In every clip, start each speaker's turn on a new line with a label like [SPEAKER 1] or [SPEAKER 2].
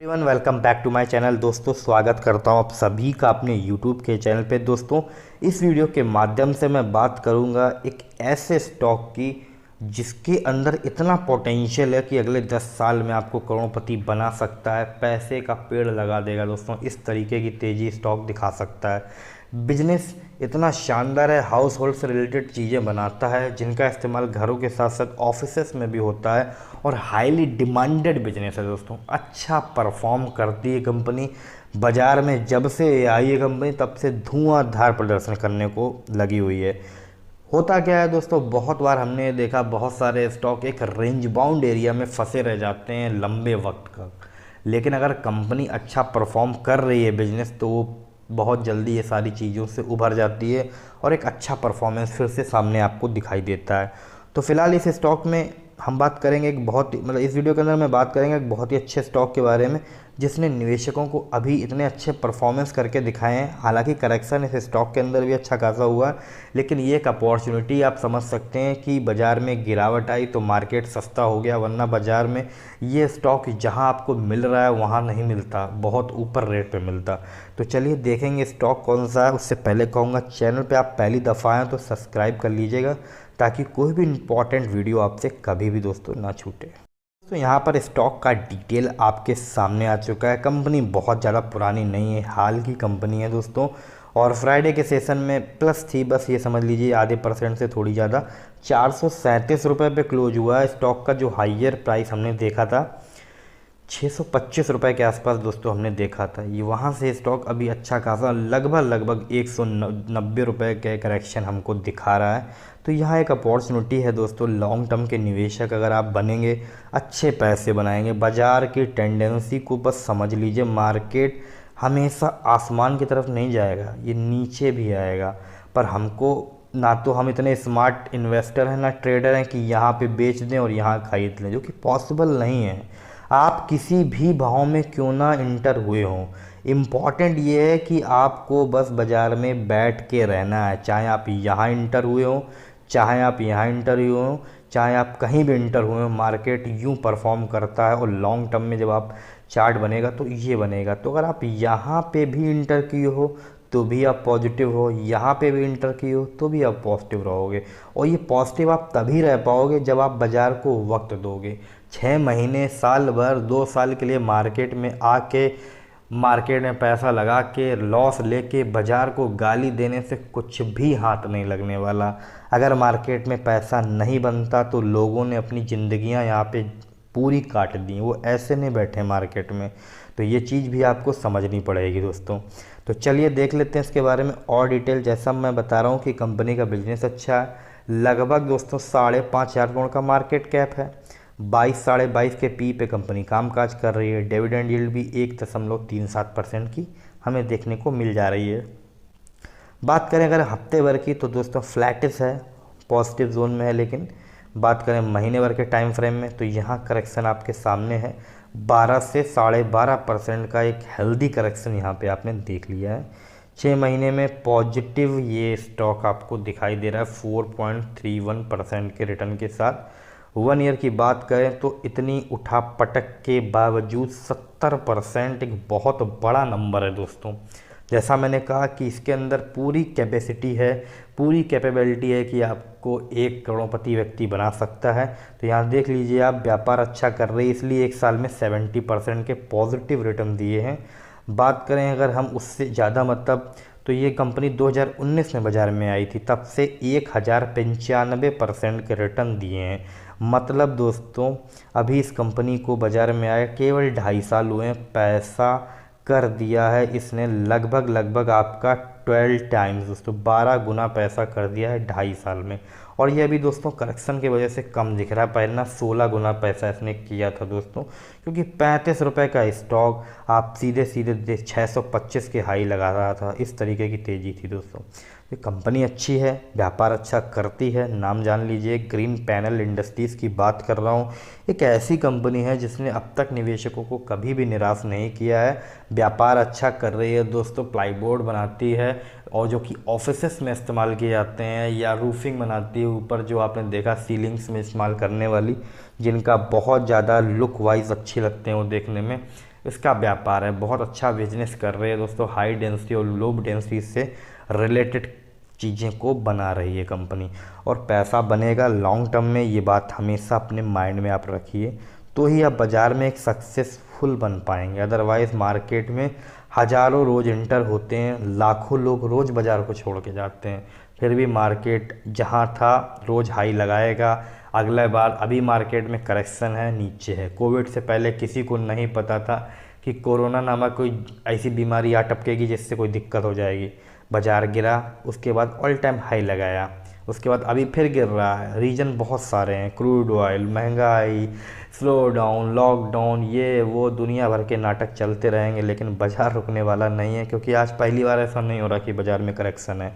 [SPEAKER 1] Everyone welcome back to my channel. दोस्तों स्वागत करता हूं आप सभी का अपने यूट्यूब के चैनल पे। दोस्तों इस वीडियो के माध्यम से मैं बात करूंगा एक ऐसे स्टॉक की जिसके अंदर इतना पोटेंशियल है कि अगले 10 साल में आपको करोड़पति बना सकता है, पैसे का पेड़ लगा देगा। दोस्तों इस तरीके की तेज़ी स्टॉक दिखा सकता है। बिजनेस इतना शानदार है, हाउस होल्ड से रिलेटेड चीज़ें बनाता है जिनका इस्तेमाल घरों के साथ साथ ऑफिसेस में भी होता है और हाईली डिमांडेड बिजनेस है। दोस्तों अच्छा परफॉर्म करती है कंपनी। बाज़ार में जब से आई है कंपनी तब से धुआंधार प्रदर्शन करने को लगी हुई है। होता क्या है दोस्तों, बहुत बार हमने देखा बहुत सारे स्टॉक एक रेंज बाउंड एरिया में फंसे रह जाते हैं लंबे वक्त का, लेकिन अगर कंपनी अच्छा परफॉर्म कर रही है बिजनेस तो वो बहुत जल्दी ये सारी चीज़ों से उभर जाती है और एक अच्छा परफॉर्मेंस फिर से सामने आपको दिखाई देता है। तो फिलहाल इस स्टॉक में हम बात करेंगे एक बहुत ही इस वीडियो के अंदर मैं बात करेंगे एक बहुत ही अच्छे स्टॉक के बारे में जिसने निवेशकों को अभी इतने अच्छे परफॉर्मेंस करके दिखाए हैं। हालांकि करेक्शन इस स्टॉक के अंदर भी अच्छा खासा हुआ है, लेकिन ये एक अपॉर्चुनिटी आप समझ सकते हैं कि बाज़ार में गिरावट आई तो मार्केट सस्ता हो गया, वरना बाज़ार में ये स्टॉक जहां आपको मिल रहा है वहां नहीं मिलता, बहुत ऊपर रेट पे मिलता। तो चलिए देखेंगे स्टॉक कौन सा है। उससे पहले कहूँगा चैनल पर आप पहली दफ़ा आएँ तो सब्सक्राइब कर लीजिएगा ताकि कोई भी इम्पॉर्टेंट वीडियो आपसे कभी भी दोस्तों ना छूटे। तो यहाँ पर स्टॉक का डिटेल आपके सामने आ चुका है। कंपनी बहुत ज़्यादा पुरानी नहीं है, हाल की कंपनी है दोस्तों, और फ्राइडे के सेशन में प्लस थी, बस ये समझ लीजिए आधे % से थोड़ी ज़्यादा। 437 रुपये पे क्लोज हुआ है स्टॉक का। जो हाइयर प्राइस हमने देखा था 625 रुपये के आसपास दोस्तों हमने देखा था। ये वहाँ से स्टॉक अभी अच्छा खासा लगभग 190 रुपये के करेक्शन हमको दिखा रहा है। तो यहाँ एक अपॉर्चुनिटी है दोस्तों, लॉन्ग टर्म के निवेशक अगर आप बनेंगे अच्छे पैसे बनाएंगे। बाज़ार की टेंडेंसी को बस समझ लीजिए, मार्केट हमेशा आसमान की तरफ नहीं जाएगा, ये नीचे भी आएगा। पर हमको ना तो हम इतने स्मार्ट इन्वेस्टर हैं ना ट्रेडर हैं कि यहाँ पे बेच दें और यहाँ खरीद लें, जो कि पॉसिबल नहीं है। आप किसी भी भाव में क्यों ना इंटर हुए हों, इम्पॉर्टेंट ये है कि आपको बस बाज़ार में बैठ के रहना है। चाहे आप यहाँ इंटर हुए हों, चाहे आप यहाँ इंटर हुए हों, चाहे आप कहीं भी इंटर हुए हों, मार्केट यूँ परफॉर्म करता है। और लॉन्ग टर्म में जब आप चार्ट बनेगा तो ये बनेगा। तो अगर आप यहाँ पे भी इंटर किए हो तो भी आप पॉजिटिव हो, यहाँ पे भी इंटर किए हो तो भी आप पॉजिटिव रहोगे। और ये पॉजिटिव आप तभी रह पाओगे जब आप बाज़ार को वक्त दोगे। 6 महीने, साल भर, 2 साल के लिए मार्केट में आके मार्केट में पैसा लगा के लॉस लेके बाज़ार को गाली देने से कुछ भी हाथ नहीं लगने वाला। अगर मार्केट में पैसा नहीं बनता तो लोगों ने अपनी ज़िंदगियां यहाँ पे पूरी काट दी, वो ऐसे नहीं बैठे मार्केट में। तो ये चीज़ भी आपको समझनी पड़ेगी दोस्तों। तो चलिए देख लेते हैं इसके बारे में और डिटेल। जैसा मैं बता रहा हूँ कि कंपनी का बिजनेस अच्छा है। लगभग दोस्तों 5,500 करोड़ का मार्केट कैप है। 22-22.5 के पी पे कंपनी कामकाज कर रही है। डिविडेंड यील्ड भी 1.37% की हमें देखने को मिल जा रही है। बात करें अगर हफ्ते भर की तो दोस्तों फ्लैटिस है, पॉजिटिव जोन में है। लेकिन बात करें महीने भर के टाइम फ्रेम में तो यहाँ करेक्शन आपके सामने है। 12 से 12.5% का एक हेल्दी करेक्शन यहाँ पे आपने देख लिया है। 6 महीने में पॉजिटिव ये स्टॉक आपको दिखाई दे रहा है 4.31% के रिटर्न के साथ। 1 ईयर की बात करें तो इतनी उठा पटक के बावजूद 70% एक बहुत बड़ा नंबर है दोस्तों। जैसा मैंने कहा कि इसके अंदर पूरी कैपेसिटी है, पूरी कैपेबिलिटी है कि आपको 1 करोड़पति व्यक्ति बना सकता है। तो यहाँ देख लीजिए आप, व्यापार अच्छा कर रही है इसलिए 1 साल में 70% के पॉजिटिव रिटर्न दिए हैं। बात करें अगर हम उससे ज़्यादा तो ये कंपनी 2019 में बाज़ार में आई थी, तब से 1095% के रिटर्न दिए हैं। मतलब दोस्तों अभी इस कंपनी को बाज़ार में आया केवल 2.5 साल हुए हैं, पैसा कर दिया है इसने लगभग आपका 12 टाइम्स दोस्तों, 12 गुना पैसा कर दिया है 2.5 साल में। और ये अभी दोस्तों करेक्शन की वजह से कम दिख रहा है, पहले ना 16 गुना पैसा इसने किया था दोस्तों, क्योंकि 35 रुपये का स्टॉक आप सीधे 625 के हाई लगा रहा था। इस तरीके की तेज़ी थी दोस्तों। ये कंपनी अच्छी है, व्यापार अच्छा करती है, नाम जान लीजिए। ग्रीन पैनल इंडस्ट्रीज़ की बात कर रहा हूँ। एक ऐसी कंपनी है जिसने अब तक निवेशकों को कभी भी निराश नहीं किया है। व्यापार अच्छा कर रही है दोस्तों, प्लाईबोर्ड बनाती है और जो कि ऑफिसेस में इस्तेमाल किए जाते हैं, या रूफिंग बनाती है ऊपर जो आपने देखा सीलिंग्स में इस्तेमाल करने वाली, जिनका बहुत ज़्यादा लुक वाइज अच्छी लगते हैं वो देखने में। इसका व्यापार है, बहुत अच्छा बिजनेस कर रहे हैं दोस्तों। हाई डेंसिटी और लो डेंसिटी से रिलेटेड चीज़ें को बना रही है कंपनी, और पैसा बनेगा लॉन्ग टर्म में, ये बात हमेशा अपने माइंड में आप रखिए, तो ही आप बाज़ार में एक सक्सेसफुल बन पाएंगे। अदरवाइज़ मार्केट में हज़ारों रोज़ इंटर होते हैं, लाखों लोग रोज़ बाज़ार को छोड़ के जाते हैं, फिर भी मार्केट जहाँ था रोज़ हाई लगाएगा। अगला बार अभी मार्केट में करेक्शन है, नीचे है। कोविड से पहले किसी को नहीं पता था कि कोरोना नामक कोई ऐसी बीमारी आ टपकेगी जिससे कोई दिक्कत हो जाएगी। बाज़ार गिरा, उसके बाद ऑल टाइम हाई लगाया, उसके बाद अभी फिर गिर रहा है। रीज़न बहुत सारे हैं, क्रूड ऑयल, महंगाई, स्लो डाउन, लॉकडाउन, ये वो दुनिया भर के नाटक चलते रहेंगे, लेकिन बाज़ार रुकने वाला नहीं है। क्योंकि आज पहली बार ऐसा नहीं हो रहा कि बाज़ार में करेक्शन है।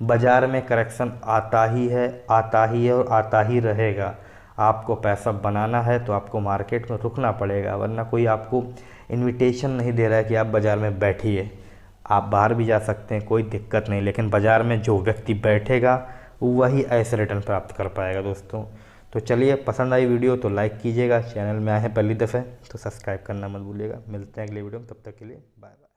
[SPEAKER 1] बाज़ार में करेक्शन आता ही है, आता ही है और आता ही रहेगा। आपको पैसा बनाना है तो आपको मार्केट में रुकना पड़ेगा, वरना कोई आपको इनविटेशन नहीं दे रहा है कि आप बाज़ार में बैठिए। आप बाहर भी जा सकते हैं, कोई दिक्कत नहीं, लेकिन बाज़ार में जो व्यक्ति बैठेगा वही ऐसे रिटर्न प्राप्त कर पाएगा दोस्तों। तो चलिए, पसंद आई वीडियो तो लाइक कीजिएगा, चैनल में आए हैं पहली दफ़े तो सब्सक्राइब करना मत भूलिएगा। मिलते हैं अगले वीडियो में, तब तक के लिए बाय बाय।